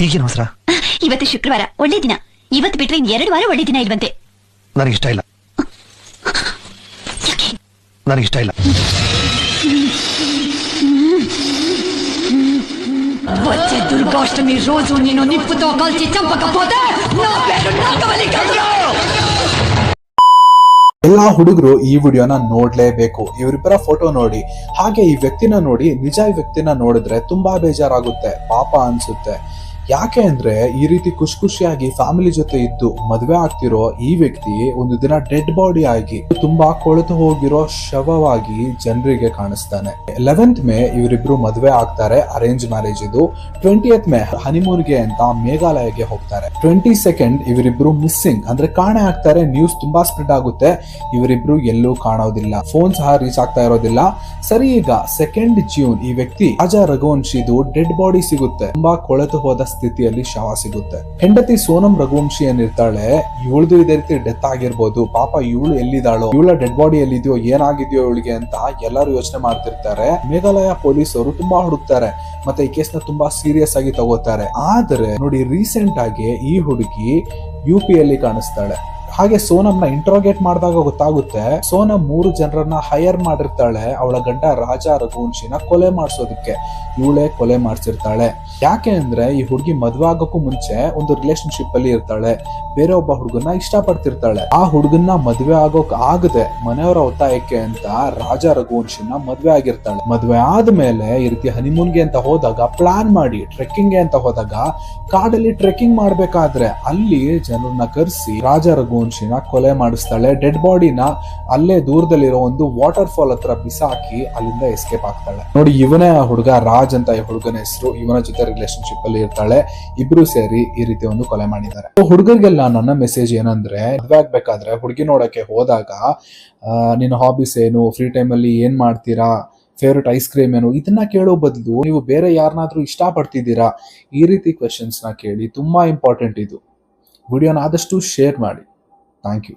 ಈಗೇನು ಅವಸರ? ಇವತ್ತು ಶುಕ್ರವಾರ, ಒಳ್ಳೆ ದಿನ. ಇವತ್ತು ಬಿಟ್ರೆ ಇನ್ 2 ವಾರ ಒಳ್ಳೆ ದಿನ ಇಲ್ವಂತೆ. ನನಗಿಷ್ಟ ಇಲ್ಲ. ನನಗಿಷ್ಟ ಇಲ್ಲ. వచ్చే దుర్గాష్టమి రోజు నేను నిప్పుతో కాల్చి చంపకపోతే నా పేరు నాగవల్లి. ಎಲ್ಲಾ ಹುಡುಗರು ಈ ವಿಡಿಯೋನ ನೋಡ್ಲೇಬೇಕು. ಇವರಿಬ್ಬರ ಫೋಟೋ ನೋಡಿ, ಹಾಗೆ ಈ ವ್ಯಕ್ತಿನ ನೋಡಿ, ನಿಜ ಈ ವ್ಯಕ್ತಿನ ನೋಡಿದ್ರೆ ತುಂಬಾ ಬೇಜಾರಾಗುತ್ತೆ, ಪಾಪ ಅನ್ಸುತ್ತೆ. ಯಾಕೆ ಅಂದ್ರೆ ಈ ರೀತಿ ಖುಷಿಯಾಗಿ ಫ್ಯಾಮಿಲಿ ಜೊತೆ ಇದ್ದು ಮದ್ವೆ ಆಗ್ತಿರೋ ಈ ವ್ಯಕ್ತಿ ಒಂದು ದಿನ ಡೆಡ್ ಬಾಡಿ ಆಗಿ ತುಂಬಾ ಕೊಳೆತು ಹೋಗಿರೋ ಶವವಾಗಿ ಜನರಿಗೆ ಕಾಣಿಸ್ತಾನೆ. 11th ಮೇ ಇವರಿಬ್ರು ಮದ್ವೆ ಆಗ್ತಾರೆ, ಅರೇಂಜ್ ಮ್ಯಾರೇಜ್ ಇದು. 20th ಮೇ ಹನಿಮೂನ್ಗೆ ಅಂತ ಮೇಘಾಲಯಗೆ ಹೋಗ್ತಾರೆ. 22nd ಇವರಿಬ್ರು ಮಿಸ್ಸಿಂಗ್ ಅಂದ್ರೆ ಕಾಣೆ ಆಗ್ತಾರೆ. ನ್ಯೂಸ್ ತುಂಬಾ ಸ್ಪ್ರೆಡ್ ಆಗುತ್ತೆ, ಇವರಿಬ್ರು ಎಲ್ಲೂ ಕಾಣೋದಿಲ್ಲ, ಫೋನ್ ಸಹ ರೀಚ್ ಆಗ್ತಾ ಇರೋದಿಲ್ಲ. ಸರಿ, ಈಗ 2nd ಜೂನ್ ಈ ವ್ಯಕ್ತಿ ರಾಜಾ ರಘುವಂಶಿದು ಡೆಡ್ ಬಾಡಿ ಸಿಗುತ್ತೆ. ತುಂಬಾ ಕೊಳೆತು ಹೋದ ಸ್ಥಿತಿಯಲ್ಲಿ ಶವ ಸಿಗುತ್ತೆ. ಹೆಂಡತಿ ಸೋನಂ ರಘುವಂಶಿ ಏನಿರ್ತಾಳೆ, ಇವಳದು ಇದೇ ರೀತಿ ಡೆತ್ ಆಗಿರ್ಬೋದು, ಪಾಪ ಇವಳು ಎಲ್ಲಿದ್ದಾಳೋ, ಇವಳ ಡೆಡ್ ಬಾಡಿ ಎಲ್ಲಿದೆಯೋ, ಏನಾಗಿದೆಯೋ ಇವಳಿಗೆ ಅಂತ ಎಲ್ಲರೂ ಯೋಚನೆ ಮಾಡ್ತಿರ್ತಾರೆ. ಮೇಘಾಲಯ ಪೊಲೀಸರು ತುಂಬಾ ಹುಡುಕ್ತಾರೆ, ಮತ್ತೆ ಈ ಕೇಸ್ನ ತುಂಬಾ ಸೀರಿಯಸ್ ಆಗಿ ತಗೋತಾರೆ. ಆದ್ರೆ ನೋಡಿ, ರೀಸೆಂಟ್ ಆಗಿ ಈ ಹುಡುಗಿ UP ಯಲ್ಲಿ ಕಾಣಿಸ್ತಾಳೆ. ಹಾಗೆ ಸೋನಂನ ಇಂಟ್ರೋಗೇಟ್ ಮಾಡಿದಾಗ ಗೊತ್ತಾಗುತ್ತೆ, ಸೋನಂ 3 ಜನರನ್ನ ಹೈಯರ್ ಮಾಡಿರ್ತಾಳೆ ಅವಳ ಗಂಡ ರಾಜಾ ರಘುವಂಶಿನ ಕೊಲೆ ಮಾಡಿಸೋದಕ್ಕೆ. ಇವಳೇ ಕೊಲೆ ಮಾಡಿಸಿರ್ತಾಳೆ. ಯಾಕೆ ಅಂದ್ರೆ ಈ ಹುಡುಗಿ ಮದ್ವೆ ಆಗೋಕ್ಕೂ ಮುಂಚೆ ಒಂದು ರಿಲೇಶನ್ಶಿಪ್ ಅಲ್ಲಿ ಇರ್ತಾಳೆ, ಬೇರೆ ಒಬ್ಬ ಹುಡುಗನ್ನ ಇಷ್ಟಪಡ್ತಿರ್ತಾಳೆ. ಆ ಹುಡುಗನ್ನ ಮದ್ವೆ ಆಗೋಕ್ ಆಗದೆ ಮನೆಯವರ ಒತ್ತಾಯಕ್ಕೆ ಅಂತ ರಾಜಾ ರಘುವಂಶಿನ ಮದ್ವೆ ಆಗಿರ್ತಾಳೆ. ಮದ್ವೆ ಆದ್ಮೇಲೆ ಈ ರೀತಿ ಹನಿಮೂನ್ಗೆ ಅಂತ ಹೋದಾಗ, ಪ್ಲಾನ್ ಮಾಡಿ ಟ್ರೆಕ್ಕಿಂಗ್ಗೆ ಅಂತ ಹೋದಾಗ, ಕಾಡಲ್ಲಿ ಟ್ರೆಕ್ಕಿಂಗ್ ಮಾಡ್ಬೇಕಾದ್ರೆ ಅಲ್ಲಿ ಜನರನ್ನ ಕರೆಸಿ ರಾಜಾ ರಘುವಂಶಿನ ಕೊಲೆ ಮಾಡಿಸ್ತಾಳೆ. ಡೆಡ್ ಬಾಡಿನ ಅಲ್ಲೇ ದೂರದಲ್ಲಿರೋ ಒಂದು ವಾಟರ್ ಫಾಲ್ ಹತ್ರ ಬಿಸಾಕಿ ಅಲ್ಲಿಂದ ಎಸ್ಕೇಪ್ ಆಗ್ತಾಳೆ. ನೋಡಿ, ಇವನೇ ಆ ಹುಡುಗ, ರಾಜ್ ಅಂತ ಈ ಹುಡುಗನ ಹೆಸರು. ಇವನ ಜೊತೆ ರಿಲೇಶನ್ಶಿಪ್ ಅಲ್ಲಿ ಇರ್ತಾಳೆ. ಇಬ್ರು ಸೇರಿ ಈ ರೀತಿ ಒಂದು ಕೊಲೆ ಮಾಡಿದ್ದಾರೆ. ಹುಡುಗರಿಗೆಲ್ಲ ನನ್ನ ಮೆಸೇಜ್ ಏನಂದ್ರೆ, ಮದ್ವೆ ಆಗ್ಬೇಕಾದ್ರೆ ಹುಡುಗಿ ನೋಡಕ್ಕೆ ಹೋದಾಗ ನಿನ್ನ ಹಾಬೀಸ್ ಏನು, ಫ್ರೀ ಟೈಮ್ ಅಲ್ಲಿ ಏನ್ ಮಾಡ್ತೀರಾ, ಫೇವ್ರೆಟ್ ಐಸ್ ಕ್ರೀಮ್ ಏನು, ಇದನ್ನ ಕೇಳೋ ಬದಲು ನೀವು ಬೇರೆ ಯಾರನ್ನಾದ್ರೂ ಇಷ್ಟಪಡ್ತಿದ್ದೀರಾ, ಈ ರೀತಿ ಕ್ವೆಶನ್ಸ್ ನ ಕೇಳಿ. ತುಂಬಾ ಇಂಪಾರ್ಟೆಂಟ್ ಇದು. ವಿಡಿಯೋನ ಆದಷ್ಟು ಶೇರ್ ಮಾಡಿ. Thank you.